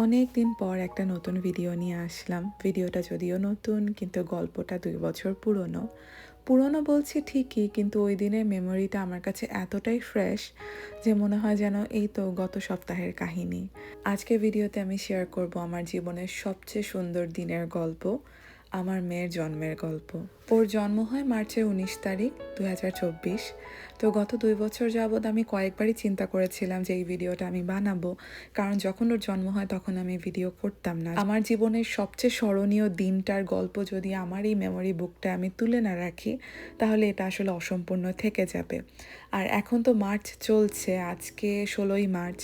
অনেক দিন পর একটা নতুন ভিডিও নিয়ে আসলাম। ভিডিওটা যদিও নতুন কিন্তু গল্পটা ২ বছর পুরনো। পুরনো বলছি ঠিকই কিন্তু ওই দিনের মেমোরিটা আমার কাছে এতটাই ফ্রেশ যে মনে হয় যেন এই তো গত সপ্তাহের কাহিনী। আজকে ভিডিওতে আমি শেয়ার করব আমার জীবনের সবচেয়ে সুন্দর দিনের গল্প, আমার মেয়ের জন্মের গল্প। ওর জন্ম হয় মার্চের ১৯ তারিখ ২০২৪। তো গত ২ বছর যাবৎ আমি কয়েকবারই চিন্তা করেছিলাম যে এই ভিডিওটা আমি বানাবো। কারণ যখন ওর জন্ম হয় তখন আমি ভিডিও করতাম না। আমার জীবনের সবচেয়ে স্মরণীয় দিনটার গল্প যদি আমার এই মেমোরি বুকটা আমি তুলে না রাখি তাহলে এটা আসলে অসম্পূর্ণ থেকে যাবে। আর এখন তো মার্চ চলছে, আজকে ১৬ই মার্চ।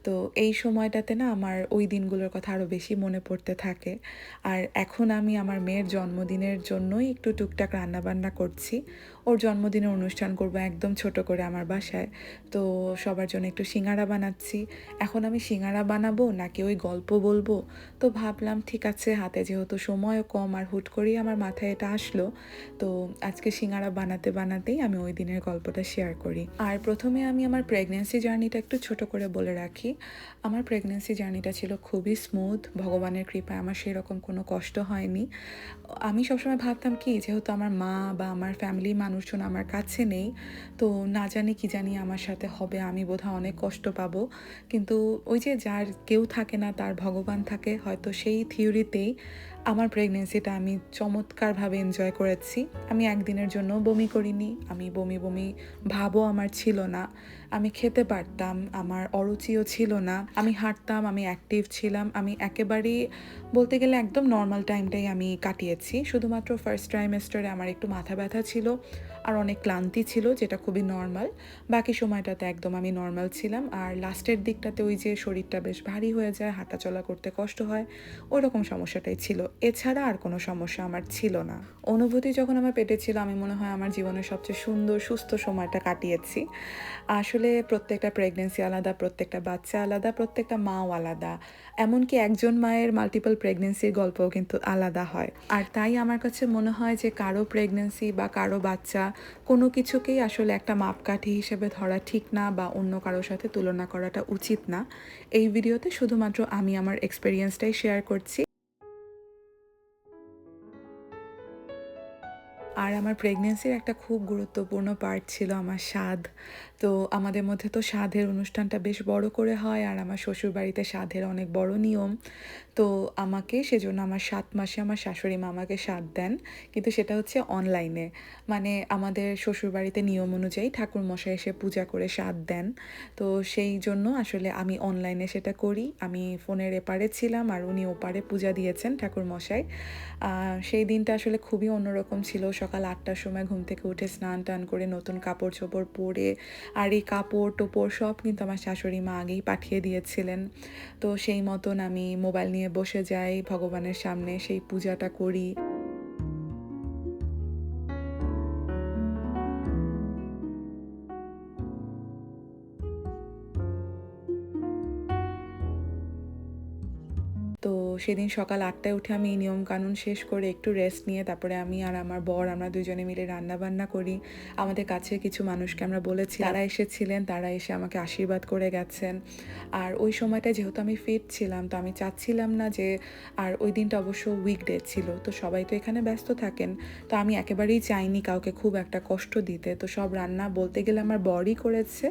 তো এই সময়টাতে না আমার ওই দিনগুলোর কথা আরও বেশি মনে পড়তে থাকে। আর এখন আমি আমার মেয়ের জন্মদিনের জন্যই একটু টুকটাক রান্নাবান্না করছি। ওর জন্মদিনের অনুষ্ঠান করব একদম ছোট করে আমার বাসায়। তো সবার জন্য একটু সিঙ্গারা বানাচ্ছি। এখন আমি সিঙ্গারা বানাবো নাকি ওই গল্প বলবো? তো ভাবলাম ঠিক আছে, হাতে যেহেতু সময়ও কম আর হুট করেই আমার মাথায় এটা আসলো, তো আজকে সিঙ্গারা বানাতে বানাতেই আমি ওই দিনের গল্পটা শেয়ার করি। আর প্রথমে আমি আমার প্রেগন্যান্সি জার্নিটা একটু ছোট করে বলে রাখি। আমার প্রেগন্যান্সি জার্নিটা ছিল খুবই স্মুথ, ভগবানের কৃপায় আমার সেরকম কোনো কষ্ট হয়নি। আমি সবসময় ভাবতাম কি যেহেতু আমার মা বা আমার ফ্যামিলির মানুষজন আমার কাছে নেই, তো না জানি কি জানি আমার সাথে হবে, আমি বোধহয় অনেক কষ্ট পাবো। কিন্তু ওই যে যার কেউ থাকে না তার ভগবান থাকে, হয়তো সেই থিওরিতেই আমার প্রেগনেন্সিটা আমি চমৎকারভাবে এনজয় করেছি। আমি একদিনের জন্য বমি করিনি, আমি বমি বমি ভাবও আমার ছিল না, আমি খেতে পারতাম, আমার অরুচিও ছিল না, আমি হাঁটতাম, আমি অ্যাক্টিভ ছিলাম, আমি একেবারেই বলতে গেলে একদম নর্মাল টাইমটাই আমি কাটিয়েছি। শুধুমাত্র ফার্স্ট ট্রাইমেস্টারে আমার একটু মাথা ব্যথা ছিল আর অনেক ক্লান্তি ছিল, যেটা খুবই নর্মাল। বাকি সময়টাতে একদম আমি নর্মাল ছিলাম। আর লাস্টের দিকটাতে ওই যে শরীরটা বেশ ভারী হয়ে যায়, হাঁটাচলা করতে কষ্ট হয়, ওই রকম সমস্যাটাই ছিল। এছাড়া আর কোনো সমস্যা আমার ছিল না। অনুভূতি যখন আমার পেটে ছিল আমি মনে হয় আমার জীবনের সবচেয়ে সুন্দর সুস্থ সময়টা কাটিয়েছি। আসলে প্রত্যেকটা প্রেগনেন্সি আলাদা, প্রত্যেকটা বাচ্চা আলাদা, প্রত্যেকটা মাও আলাদা। এমনকি একজন মায়ের মাল্টিপল প্রেগনেন্সির গল্পও কিন্তু আলাদা হয়। আর তাই আমার কাছে মনে হয় যে কারো প্রেগনেন্সি বা কারো বাচ্চা কোনো কিছুকেই আসলে একটা মাপকাঠি হিসেবে ধরা ঠিক না বা অন্য কারোর সাথে তুলনা করাটা উচিত না। এই ভিডিওতে শুধুমাত্র আমি আমার এক্সপেরিয়েন্সটাই শেয়ার করছি। আর আমার প্রেগনেন্সির একটা খুব গুরুত্বপূর্ণ পার্ট ছিল আমার সাধ। তো আমাদের মধ্যে তো সাধের অনুষ্ঠানটা বেশ বড় করে হয় আর আমার শ্বশুরবাড়িতে সাধের অনেক বড় নিয়ম। তো আমাকে সেজন্য আমার ৭ মাসে আমার শাশুড়ি মা আমাকে সাধ দেন। কিন্তু সেটা হচ্ছে অনলাইনে। মানে আমাদের শ্বশুরবাড়িতে নিয়ম অনুযায়ী ঠাকুরমশাই এসে পূজা করে সাধ দেন। তো সেই জন্য আসলে আমি অনলাইনে সেটা করি। আমি ফোনের এপারে ছিলাম আর উনি ওপারে পূজা দিয়েছেন ঠাকুরমশাই। সেই দিনটা আসলে খুবই অন্যরকম ছিল। সকাল ৮টার সময় ঘুম থেকে উঠে স্নান-টান করে নতুন কাপড়-চোপড় পরে, আর এই কাপড়-টোপড় সব কিন্তু আমার শাশুড়ি মা আগেই পাঠিয়ে দিয়েছিলেন। তো সেই মতন আমি মোবাইল নিয়ে বসে যাই ভগবানের সামনে, সেই পূজাটা করি। তো সেদিন সকাল ৮টায় উঠে আমি এই নিয়মকানুন শেষ করে একটু রেস্ট নিয়ে তারপরে আমি আর আমার বর আমরা দুজনে মিলে রান্নাবান্না করি। আমাদের কাছের কিছু মানুষকে আমরা বলেছি, তারা এসেছিলেন, তারা এসে আমাকে আশীর্বাদ করে গেছেন। আর ওই সময়টায় যেহেতু আমি ফিট ছিলাম তো আমি চাচ্ছিলাম না যে, আর ওই দিনটা অবশ্য উইকডে ছিল। তো সবাই তো এখানে ব্যস্ত থাকেন। তো আমি একেবারেই চাইনি কাউকে খুব একটা কষ্ট দিতে। তো সব রান্না বলতে গেলে আমার বরই করেছে।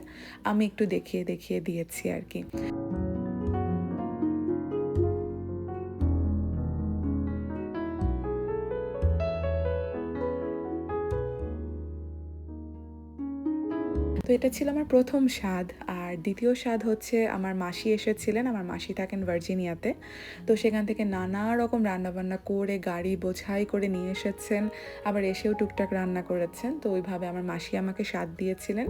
আমি একটু দেখিয়ে, দেখিয়ে দিয়েছি আরকি। তো এটা ছিল আমার ১ম স্বাদ। আর ২য় স্বাদ হচ্ছে আমার মাসি এসেছিলেন। আমার মাসি থাকেন ভার্জিনিয়াতে। তো সেখান থেকে নানা রকম রান্নাবান্না করে গাড়ি বোঝাই করে নিয়ে এসেছেন। আবার এসেও টুকটাক রান্না করেছেন। তো ওইভাবে আমার মাসি আমাকে স্বাদ দিয়েছিলেন।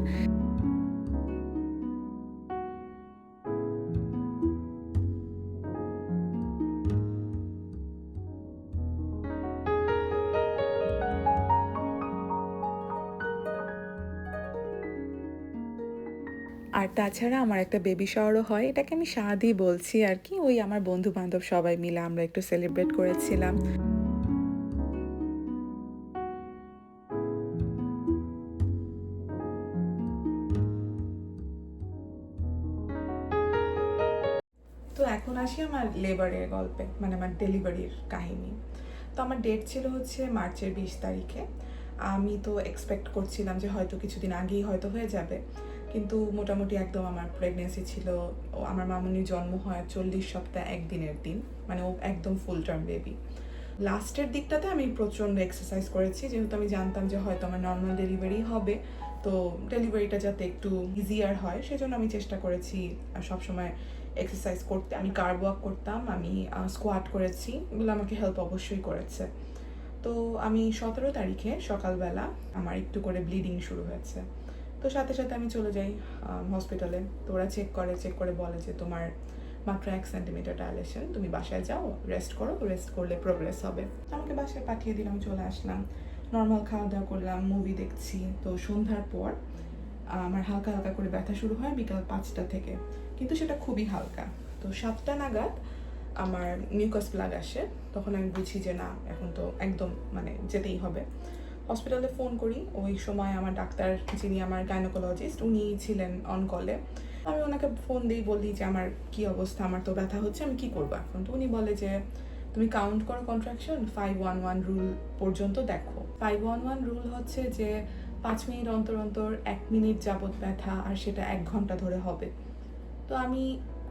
আর তাছাড়া আমার একটা বেবি শাওয়ারও হয়। এটাকে আমি স্বাদই বলছি আরকি। ওই আমার বন্ধু-বান্ধব সবাই মিলে আমরা একটু সেলিব্রেট করেছিলাম। তো এখন আসি আমার লেবারের গল্পে, মানে আমার ডেলিভারির কাহিনী। তো আমার ডেট ছিল হচ্ছে মার্চের 20 তারিখে। আমি তো এক্সপেক্ট করছিলাম যে হয়তো কিছুদিন আগেই হয়তো হয়ে যাবে, কিন্তু মোটামুটি একদম আমার প্রেগনেন্সি ছিল। ও আমার মামুনির জন্ম হয় 40 সপ্তাহ 1 দিনের দিন, মানে ও একদম ফুল টার্ম বেবি। লাস্টের দিকটাতে আমি প্রচণ্ড এক্সারসাইজ করেছি, যেহেতু আমি জানতাম যে হয়তো আমার নর্মাল ডেলিভারি হবে, তো ডেলিভারিটা যাতে একটু ইজিয়ার হয় সেজন্য আমি চেষ্টা করেছি সবসময় এক্সারসাইজ করতে। আমি কার্ব ওয়াক করতাম, আমি স্কোয়াট করেছি, এগুলো আমাকে হেল্প অবশ্যই করেছে। তো আমি 17 তারিখে সকালবেলা আমার একটু করে ব্লিডিং শুরু হয়েছে। তো সাথে সাথে আমি চলে যাই হসপিটালে। তো ওরা চেক করে বলে যে তোমার মাত্র 1 সেন্টিমিটার ডাইলেশন, তুমি বাসায় যাও, রেস্ট করো, রেস্ট করলে প্রোগ্রেস হবে। আমাকে বাসায় পাঠিয়ে দিলাম, চলে আসলাম, নর্মাল খাওয়া দাওয়া করলাম, মুভি দেখছি। তো সন্ধ্যার পর আমার হালকা হালকা করে ব্যথা শুরু হয় বিকাল 5টা থেকে, কিন্তু সেটা খুবই হালকা। তো 7টা নাগাদ আমার মিউকাস প্লাগ আসে, তখন আমি বুঝি যে না, এখন তো একদম মানে যেতেই হবে। হসপিটালে ফোন করি, ওই সময় আমার ডাক্তার, যিনি আমার গাইনোকোলজিস্ট, উনি ছিলেন অন কলে। আমি ওনাকে ফোন দিই, বলি যে আমার কি অবস্থা, আমার তো ব্যথা হচ্ছে, আমি কি করবো এখন। তো উনি বলে যে তুমি কাউন্ট করো কন্ট্রাকশন, 511 রুল পর্যন্ত দেখো। 511 রুল হচ্ছে যে 5 মিনিট অন্তর অন্তর 1 মিনিট যাবত ব্যথা, আর সেটা 1 ঘন্টা ধরে হবে। তো আমি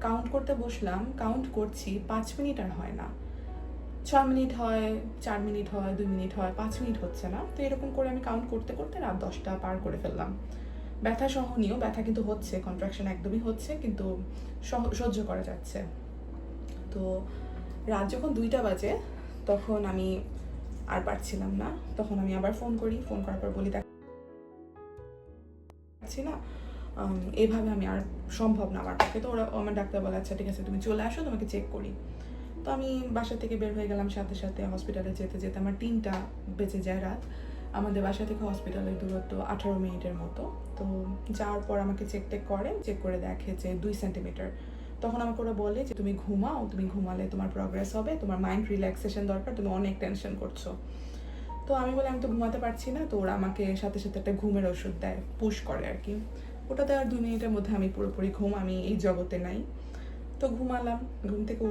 কাউন্ট করতে বসলাম, কাউন্ট করছি, 5 মিনিট আর হয় না, 6 মিনিট হয়, 4 মিনিট হয়, 2 মিনিট হয়, 5 মিনিট হচ্ছে না। তো এরকম করে আমি কাউন্ট করতে করতে রাত 10টা পার করে ফেললাম। ব্যথা সহনীয়, ব্যথা কিন্তু হচ্ছে, কন্ট্রাকশন একদমই হচ্ছে, কিন্তু সহ্য করা যাচ্ছে। তো রাত যখন 2টা বাজে, তখন আমি আর পারছিলাম না। তখন আমি আবার ফোন করার পর বলি দেখাচ্ছি না, এভাবে আমি আর সম্ভব না আমার পক্ষে। তো ওরা, আমার ডাক্তার বলে আচ্ছা ঠিক আছে তুমি চলে আসো, তোমাকে চেক করি। তো আমি বাসা থেকে বের হয়ে গেলাম, সাথে সাথে হসপিটালে যেতে যেতে আমার 3টা বেজে যায় রাত। আমাদের বাসা থেকে হসপিটালের দূরত্ব 18 মিনিটের মতো। তো যাওয়ার পর আমাকে চেক করে দেখে যে 2 সেন্টিমিটার। তখন আমাকে ওরা বলে যে তুমি ঘুমাও, তুমি ঘুমালে তোমার প্রোগ্রেস হবে, তোমার মাইন্ড রিল্যাক্সেশন দরকার, তুমি অনেক টেনশন করছো। তো আমি বলে আমি তো ঘুমাতে পারছি না। তো ওরা আমাকে সাথে সাথে একটা ঘুমের ওষুধ দেয়, পুশ করে আর কি। ওটা দেওয়ার 2 মিনিটের মধ্যে আমি পুরোপুরি ঘুম, আমি এই জগতে নাই। তো ঘুমালাম, ঘুম থেকে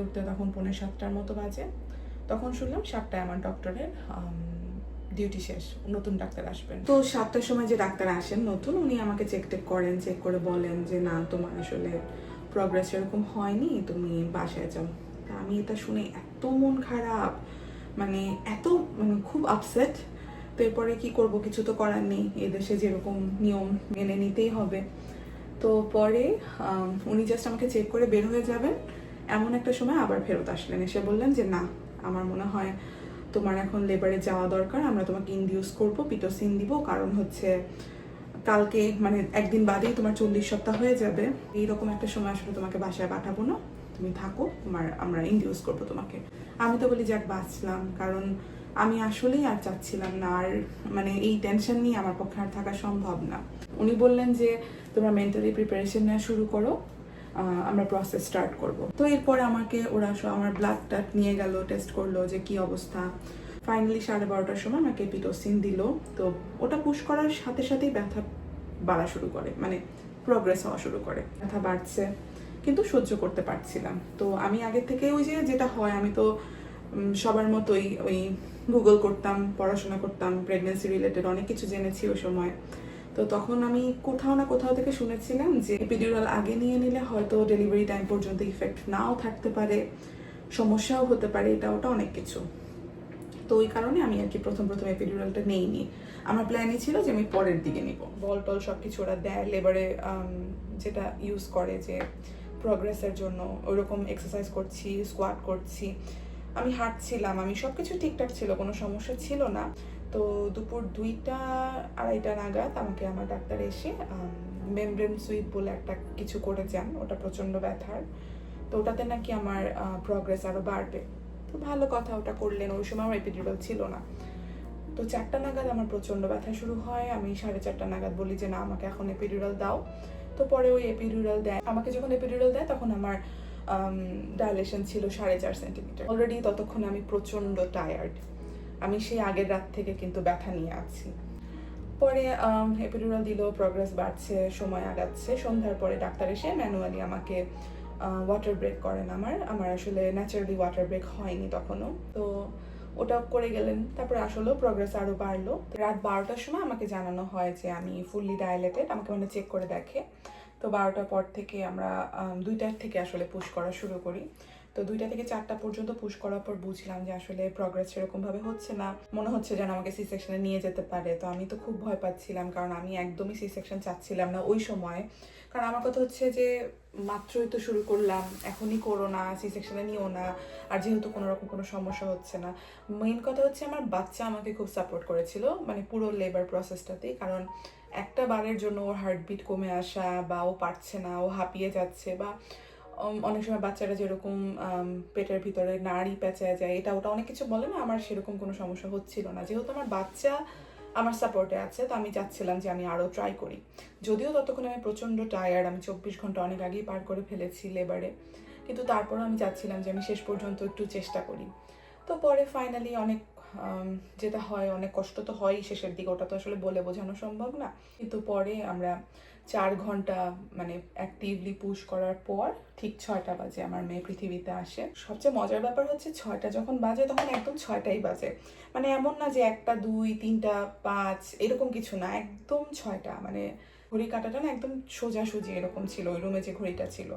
উঠতে তখন 6:45টার মতো বাজে। তখন শুনলাম 7টায় আমার ডক্টরের ডিউটি শেষ, নতুন ডাক্তার আসবেন। তো 7টার সময় যে ডাক্তার আসেন নতুন, উনি আমাকে চেক করে বলেন যে না, তোমার আসলে প্রোগ্রেস এরকম হয়নি, তুমি বাসায় যাও। তা আমি এটা শুনে এত মন খারাপ, মানে খুব আপসেট। তো এরপরে কি করব, কিছু তো করার নেই, এদেশে যেরকম নিয়ম মেনে নিতেই হবে। তো পরে উনি জাস্ট আমাকে চেক করে বের হয়ে যাবেন, এমন একটা সময় আবার ফেরত আসলেন, এসে বললেন যে না, আমার মনে হয় তোমার এখন লেবারে যাওয়া দরকার, আমরা তোমাকে ইনডিউস করব, পিটোসিন দিব, কারণ হচ্ছে কালকে মানে একদিন বাদেই তোমার 40 সপ্তাহ হয়ে যাবে। এইরকম একটা সময় আসলে তোমাকে বাসায় পাঠাবো না, তুমি থাকো, আমরা ইনডিউস করবো তোমাকে। আমি তো বলি যাক বাঁচলাম, কারণ আমি আসলেই আর চাচ্ছিলাম না, আর মানে এই টেনশন নিয়ে আমার পক্ষে আর থাকা সম্ভব না। উনি বললেন যে তোমরা মেন্টালি প্রিপারেশন নেওয়া শুরু করো, আমরা প্রসেস স্টার্ট করব। তো এরপরে আমাকে ওরা আমার ব্লাড নিয়ে গেল, টেস্ট করলো যে কি অবস্থা। ফাইনালি 12:30টার সময় আমাকে পিটোসিন দিল। তো ওটা পুশ করার সাথে সাথেই ব্যথা বাড়া শুরু করে, মানে প্রোগ্রেস হওয়া শুরু করে, ব্যথা বাড়ছে, কিন্তু সহ্য করতে পারছিলাম। তো আমি আগে থেকে ওই যেটা হয়, আমি তো সবার মতোই ওই গুগল করতাম, পড়াশোনা করতাম, প্রেগনেন্সি রিলেটেড অনেক কিছু জেনেছি ওই সময়। তো তখন আমি কোথাও না কোথাও থেকে শুনেছিলাম যে এপিডিউরাল আগে নিয়ে নিলে হয়তো ডেলিভারি টাইম পর্যন্ত ইফেক্ট নাও থাকতে পারে, সমস্যাও হতে পারে, এটা ওটা অনেক কিছু। তো ওই কারণে আমি আর কি প্রথম এপিডিউরালটা নেইনি। আমার প্ল্যানই ছিল যে আমি পরের দিকে নিব। বল টল সব কিছু ওরা দেয় লেবারে, যেটা ইউজ করে যে প্রোগ্রেসের জন্য, ওইরকম এক্সারসাইজ করছি, স্কোয়াট করছি, আমি হাঁটছিলাম, আমি সব কিছু ঠিকঠাক ছিল, কোনো সমস্যা ছিল না। তো দুপুর 2টা 2:30 নাগাদ আমাকে আমার ডাক্তার এসে মেমব্রেন সুইপ বলে একটা কিছু করে যান, ওটা প্রচণ্ড ব্যথার। তো ওটাতে নাকি আমার প্রোগ্রেস আরও বাড়বে। তো ভালো কথা, ওটা করলেন। ওই সময় আমার এপিডিউরাল ছিল না। তো 4টা নাগাদ আমার প্রচণ্ড ব্যথা শুরু হয়। আমি 4:30 নাগাদ বলি যে না, আমাকে এখন এপিডিউরাল দাও। তো পরে ওই এপিডিউরাল দেয় আমাকে। যখন এপিডিউরাল দেয় তখন আমার ডাইলেশন ছিল 4.5 সেন্টিমিটার। অলরেডি ততক্ষণে আমি প্রচণ্ড টায়ার্ড, আমি সেই আগের রাত থেকে কিন্তু ব্যথা নিয়ে আছি। পরে এপিডিউরাল দিল, প্রোগ্রেস বাড়ছে, সময় আগাচ্ছে। সন্ধ্যার পরে ডাক্তার এসে ম্যানুয়ালি আমাকে ওয়াটার ব্রেক করেন আমার আসলে ন্যাচারালি ওয়াটার ব্রেক হয়নি তখনও। তো ওটা করে গেলেন, তারপরে আসলেও প্রোগ্রেস আরও বাড়লো। রাত 12টার সময় আমাকে জানানো হয় যে আমি ফুললি ডায়ালেটেড, আমাকে মানে চেক করে দেখে। তো 12টার পর থেকে আমরা 2টার থেকে আসলে পুশ করা শুরু করি। তো 2টা থেকে 4টা পর্যন্ত পুশ করার পর বুঝলাম যে আসলে প্রোগ্রেস সেরকমভাবে হচ্ছে না, মনে হচ্ছে যেন আমাকে সি সেকশনে নিয়ে যেতে পারে। তো আমি তো খুব ভয় পাচ্ছিলাম, কারণ আমি একদমই সি সেকশন চাচ্ছিলাম না ওই সময়। কারণ আমার কথা হচ্ছে যে মাত্রই তো শুরু করলাম, এখনই করো না, সি সেকশনে নিও না, আর যেহেতু কোনো রকম কোনো সমস্যা হচ্ছে না। মেইন কথা হচ্ছে আমার বাচ্চা আমাকে খুব সাপোর্ট করেছিল, মানে পুরো লেবার প্রসেসটাতেই। কারণ একটা বারের জন্য ওর হার্টবিট কমে আসা, বা ও পারছে না, ও হাঁপিয়ে যাচ্ছে, বা অনেক সময় বাচ্চারা যেরকম পেটের ভিতরে নাড়ি পেঁচায় যায়, এটা ওটা অনেক কিছু বলে না, আমার সেরকম কোনো সমস্যা হচ্ছিল না। যেহেতু আমার বাচ্চা আমার সাপোর্টে আছে, তো আমি চাচ্ছিলাম যে আমি আরও ট্রাই করি। যদিও ততক্ষণ আমি প্রচণ্ড টায়ার্ড, আমি 24 ঘন্টা অনেক আগেই পার করে ফেলেছি লেবারে, কিন্তু তারপরেও আমি চাচ্ছিলাম যে আমি শেষ পর্যন্ত একটু চেষ্টা করি। তো পরে ফাইনালি অনেক যেটা হয়, অনেক কষ্ট তো হয়ই শেষের দিকে, ওটা তো আসলে বলে বোঝানো সম্ভব না। কিন্তু পরে আমরা 4 ঘন্টা মানে অ্যাক্টিভলি পুশ করার পর ঠিক 6টা বাজে আমার মেয়ে পৃথিবীতে আসে। সবচেয়ে মজার ব্যাপার হচ্ছে 6টা যখন বাজে তখন একদম 6টাই বাজে, মানে এমন না যে 1টা 2 3টা 5 এরকম কিছু না, একদম 6টা। মানে ঘড়ি কাঁটাটা না একদম সোজাসুজি এরকম ছিল, ওই রুমে যে ঘড়িটা ছিল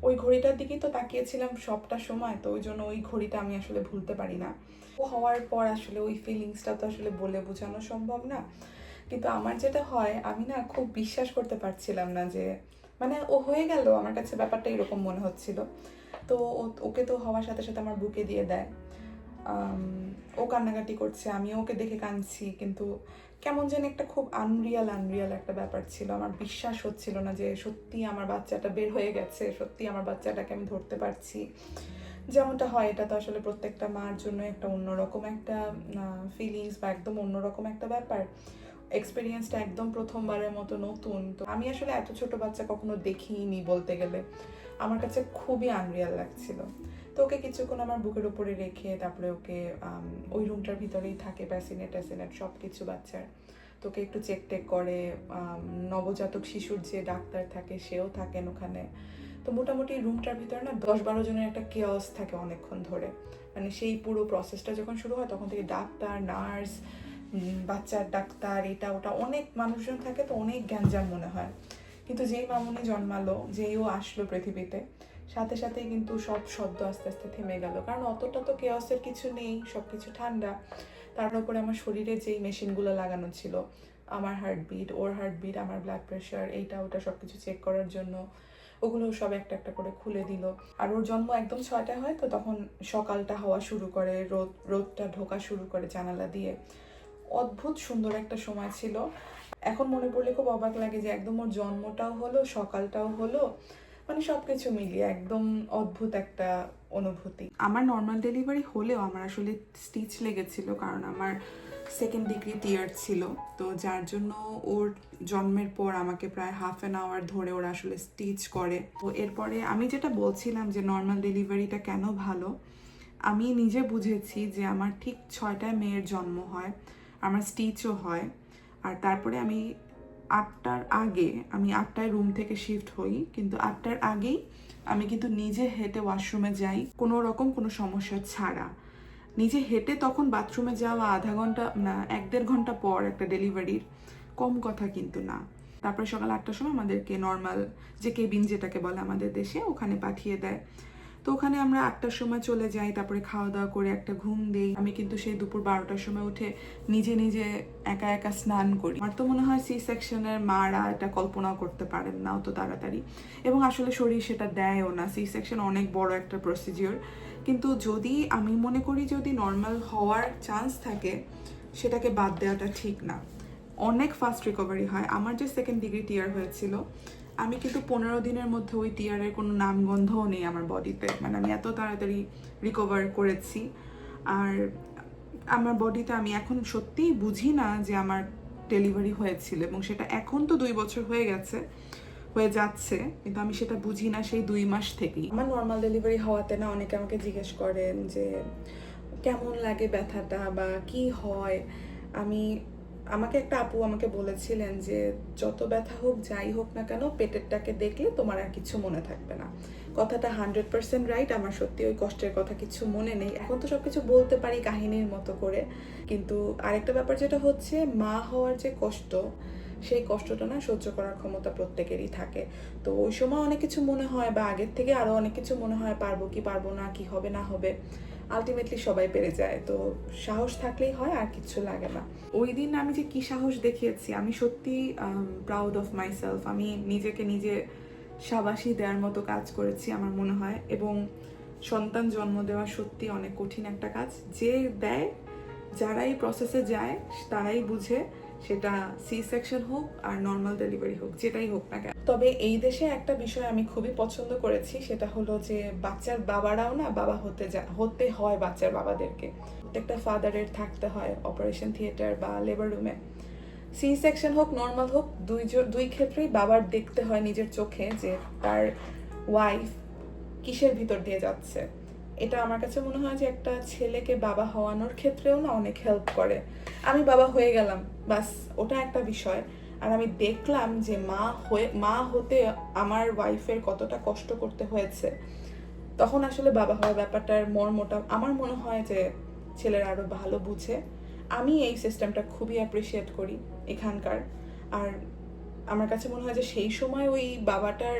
ওই ঘড়িটার দিকেই তো তাকিয়েছিলাম সবটা সময়। তো ওই জন্য ওই ঘড়িটা আমি আসলে ভুলতে পারি না। ও হওয়ার পর আসলে ওই ফিলিংসটা তো আসলে বলে বোঝানো সম্ভব না। কিন্তু আমার যেটা হয়, আমি না খুব বিশ্বাস করতে পারছিলাম না যে মানে ও হয়ে গেল, আমার কাছে ব্যাপারটা এরকম মনে হচ্ছিল। তো ওকে তো হওয়ার সাথে সাথে আমার বুকে দিয়ে দেয়। ও কান্নাকাটি করছে, আমিও ওকে দেখে কাঁদছি, কিন্তু কেমন যেন একটা খুব আনরিয়াল একটা ব্যাপার ছিল। আমার বিশ্বাস হচ্ছিল না যে সত্যি আমার বাচ্চাটা বের হয়ে গেছে, সত্যি আমার বাচ্চাটাকে আমি ধরতে পারছি। যেমনটা হয়, এটা তো আসলে প্রত্যেকটা মার জন্য একটা অন্যরকম একটা ফিলিংস, বা একদম অন্যরকম একটা ব্যাপার। এক্সপিরিয়েন্সটা একদম প্রথমবারের মতো নতুন। তো আমি আসলে এত ছোট বাচ্চা কখনো দেখিনি বলতে গেলে, আমার কাছে খুবই আনরিয়াল লাগছিল। তো ওকে কিছুক্ষণ আমার বুকের উপরে রেখে তারপরে ওকে ওই রুমটার ভিতরেই থাকে, প্যাসিনেট সব কিছু বাচ্চার। তোকে একটু চেক টেক করে, নবজাতক শিশুর যে ডাক্তার থাকে সেও থাকেন ওখানে। তো মোটামুটি রুমটার ভিতরে না 10-12 জনের একটা কেওস থাকে অনেকক্ষণ ধরে। মানে সেই পুরো প্রসেসটা যখন শুরু হয় তখন থেকে ডাক্তার, নার্স, বাচ্চার ডাক্তার, এটা ওটা অনেক মানুষজন থাকে, তো অনেক গ্যাঞ্জাম মনে হয়। কিন্তু যেই মামুনি জন্মালো, যেই ও আসলো পৃথিবীতে, সাথে সাথেই কিন্তু সব শব্দ আস্তে আস্তে থেমে গেল। কারণ অতটা তো কেওসের কিছু নেই, সব কিছু ঠান্ডা। তার উপরে আমার শরীরে যেই মেশিনগুলো লাগানো ছিল, আমার হার্টবিট, ওর হার্টবিট, আমার ব্লাড প্রেশার, এইটা ওটা সব কিছু চেক করার জন্য, ওগুলো সব একটা একটা করে খুলে দিল। আর ওর জন্ম একদম 6টায় হয়, তো তখন সকালটা হওয়া শুরু করে, রোদটা ঢোকা শুরু করে জানালা দিয়ে। অদ্ভুত সুন্দর একটা সময় ছিল। এখন মনে পড়লে খুব অবাক লাগে যে একদম ওর জন্মটাও হলো, সকালটাও হলো, মানে সব কিছু মিলিয়ে একদম অদ্ভুত একটা অনুভূতি। আমার নর্মাল ডেলিভারি হলেও আমার আসলে স্টিচ লেগেছিল, কারণ আমার 2nd ডিগ্রি টিয়ার ছিল। তো যার জন্য ওর জন্মের পর আমাকে প্রায় হাফ অ্যান আওয়ার ধরে ওরা আসলে স্টিচ করে। তো এরপরে আমি যেটা বলছিলাম যে নর্মাল ডেলিভারিটা কেন ভালো, আমি নিজে বুঝেছি যে আমার ঠিক 6টায় মেয়ের জন্ম হয়, আমার স্টিচও হয়। আর তারপরে আমি 8টায় রুম থেকে শিফট হই, কিন্তু 8টার আগেই আমি কিন্তু নিজে হেঁটে ওয়াশরুমে যাই, কোনো রকম কোনো সমস্যা ছাড়া। নিজে হেঁটে তখন বাথরুমে যাওয়া আধা ঘন্টা না 1-1.5 ঘন্টা পর একটা ডেলিভারির, কম কথা কিন্তু না। তারপরে সকাল 8টার সময় আমাদেরকে নর্মাল যে কেবিন যেটাকে বলে আমাদের দেশে, ওখানে পাঠিয়ে দেয়। তো ওখানে আমরা 8টার সময় চলে যাই, তারপরে খাওয়া দাওয়া করে একটা ঘুম দেই। আমি কিন্তু সেই দুপুর 12টার সময় উঠে নিজে নিজে একা একা স্নান করি। আমার তো মনে হয় সি সেকশনের মারা এটা কল্পনাও করতে পারেন না অত তাড়াতাড়ি, এবং আসলে শরীর সেটা দেয়ও না। সি সেকশন অনেক বড় একটা প্রসিজিওর, কিন্তু যদি আমি মনে করি যদি নর্মাল হওয়ার চান্স থাকে, সেটাকে বাদ দেওয়াটা ঠিক না। অনেক ফাস্ট রিকভারি হয়। আমার যে 2nd ডিগ্রি টিয়ার হয়েছিল, আমি কিন্তু 15 দিনের মধ্যে ওই টিয়ারের কোনো নামগন্ধও নেই আমার বডিতে, মানে আমি এত তাড়াতাড়ি রিকভার করেছি। আর আমার বডিতে আমি এখন সত্যিই বুঝি না যে আমার ডেলিভারি হয়েছিল, এবং সেটা এখন তো 2 বছর হয়ে গেছে, হয়ে যাচ্ছে, কিন্তু আমি সেটা বুঝি না সেই 2 মাস থেকেই। আমার নর্মাল ডেলিভারি হওয়াতে না অনেকে আমাকে জিজ্ঞেস করেন যে কেমন লাগে ব্যথাটা বা কি হয়। আমাকে একটা আপু আমাকে বলেছিলেন যে যত ব্যথা হোক যাই হোক না কেন, পেটেরটাকে দেখলে তোমার আর কিছু মনে থাকবে না। কথাটা 100% রাইট। আমার সত্যি ওই কষ্টের কথা কিছু মনে নেই। এখন তো সব কিছু বলতে পারি কাহিনীর মতো করে। কিন্তু আরেকটা ব্যাপার যেটা হচ্ছে, মা হওয়ার যে কষ্ট, সেই কষ্টটা না সহ্য করার ক্ষমতা প্রত্যেকেরই থাকে। তো ওই সময় অনেক কিছু মনে হয়, বা আগের থেকে আরও অনেক কিছু মনে হয়, পারবো কি পারবো না, কি হবে না হবে। আলটিমেটলি সবাই পেরে যায়। তো সাহস থাকলেই হয়, আর কিচ্ছু লাগে না। ওই দিন আমি যে কি সাহস দেখিয়েছি, আমি সত্যি প্রাউড অফ মাইসেলফ। আমি নিজেকে নিজে শাবাশি দেওয়ার মতো কাজ করেছি আমার মনে হয়। এবং সন্তান জন্ম দেওয়া সত্যি অনেক কঠিন একটা কাজ। যে দেয়, যারা এই প্রসেসে যায় তারাই বুঝে, সেটা সি সেকশন হোক আর নর্মাল ডেলিভারি হোক, যেটাই হোক না কেন। তবে এই দেশে একটা বিষয় আমি খুবই পছন্দ করেছি, সেটা হলো যে বাচ্চার বাবারাও না বাবা হতে হয় বাচ্চার বাবাদেরকে। প্রত্যেকটা ফাদারের থাকতে হয় অপারেশন থিয়েটার বা লেবার রুমে। সি সেকশন হোক নর্মাল হোক, দুই ক্ষেত্রেই বাবার দেখতে হয় নিজের চোখে যে তার ওয়াইফ কিসের ভিতর দিয়ে যাচ্ছে। এটা আমার কাছে মনে হয় যে একটা ছেলেকে বাবা হওয়ানোর ক্ষেত্রেও না অনেক হেল্প করে। আমি বাবা হয়ে গেলাম, বাস ওটা একটা বিষয়। আর আমি দেখলাম যে মা হতে আমার ওয়াইফের কতটা কষ্ট করতে হয়েছে। তখন আসলে বাবা হওয়ার ব্যাপারটার মর্মটা আমার মনে হয় যে ছেলেরা আরও ভালো বুঝে। আমি এই সিস্টেমটা খুবই অ্যাপ্রিসিয়েট করি এখানকার। আর আমার কাছে মনে হয় যে সেই সময় ওই বাবাটার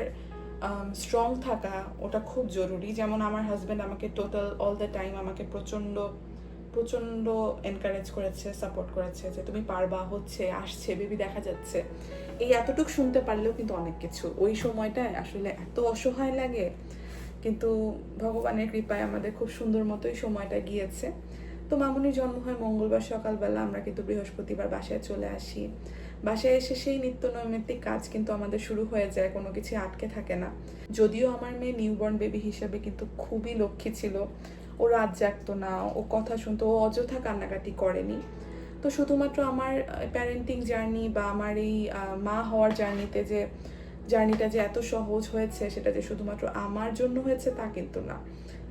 স্ট্রং থাকা ওটা খুব জরুরি। যেমন আমার হাজব্যান্ড আমাকে টোটাল অল দ্য টাইম আমাকে প্রচণ্ড প্রচণ্ড এনকারেজ করেছে, সাপোর্ট করেছে যে তুমি পারবা, হচ্ছে, আসছে, বেবি দেখা যাচ্ছে। এই এতটুকু শুনতে পারলেও কিন্তু অনেক কিছু। ওই সময়টায় আসলে এত অসহায় লাগে, কিন্তু ভগবানের কৃপায় আমাদের খুব সুন্দর মতোই সময়টা গিয়েছে। তো মামুনির জন্ম হয় মঙ্গলবার সকালবেলা। আমরা কিন্তু বৃহস্পতিবার বাসায় চলে আসি। বাসায় এসে সেই নিত্য নৈমিত্তিক কাজ কিন্তু আমাদের শুরু হয়ে যায়, কোনো কিছু আটকে থাকে না। যদিও আমার মেয়ে নিউবর্ন বেবি হিসাবে কিন্তু খুবই লক্ষ্মী ছিল। ও রাত জাগতো না, ও কথা শুনতো, ও অযথা কান্নাকাটি করেনি। তো শুধুমাত্র আমার প্যারেন্টিং জার্নি বা আমার এই মা হওয়ার জার্নিটা যে এত সহজ হয়েছে, সেটা যে শুধুমাত্র আমার জন্য হয়েছে তা কিন্তু না।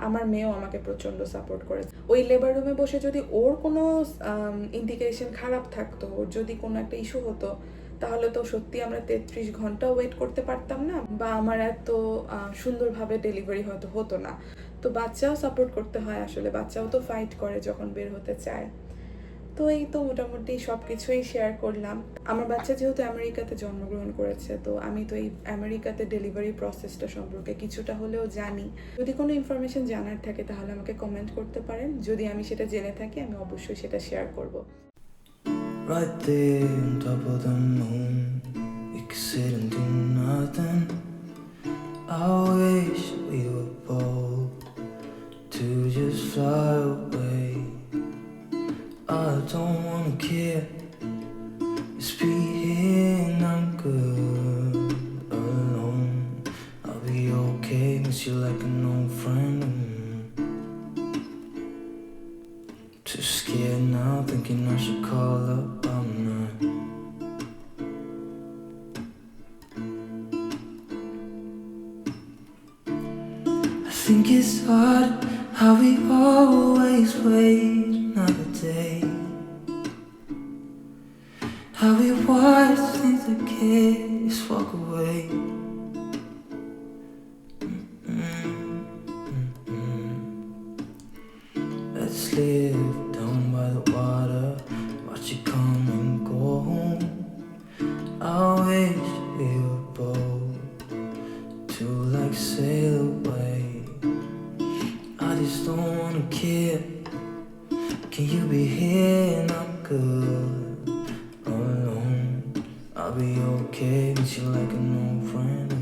আমার মেয়েও আমাকে প্রচণ্ড সাপোর্ট করেছে। ওই লেবার রুমে বসে যদি ওর কোনো ইন্ডিকেশন খারাপ থাকতো, ওর যদি কোনো একটা ইস্যু হতো, তাহলে তো সত্যি আমরা 33 ঘন্টা ওয়েট করতে পারতাম না, বা আমার এত সুন্দরভাবে ডেলিভারি হয়তো হতো না। তো বাচ্চাও সাপোর্ট করতে হয় আসলে, বাচ্চাও তো ফাইট করে যখন বের হতে চায়। তো এই তো মোটামুটি সব কিছুই শেয়ার করলাম। আমার বাচ্চা যেহেতু আমেরিকাতে জন্মগ্রহণ করেছে, তো আমি তো এই আমেরিকাতে ডেলিভারি প্রসেসটা সম্পর্কে কিছুটা হলেও জানি। যদি কোনো ইনফরমেশন জানার থাকে তাহলে আমাকে কমেন্ট করতে পারেন। যদি আমি সেটা জেনে থাকি, আমি অবশ্যই সেটা শেয়ার করব। Right there on top of the moon, we could sit and do nothing. I wish we were bold to just fly away. I don't wanna care, just be here and I'm good alone. I'll be okay, miss you like an old friend. Too scared now, thinking I should call up, I'm not. I think it's hard how we always wait another day, how we watch things that kids walk away. Let's live down by the water, watch it come and go home. I wish we were bold to like sail away. I just don't wanna care. Can you be here and I'm good alone? I'll be okay, miss you like an old friend.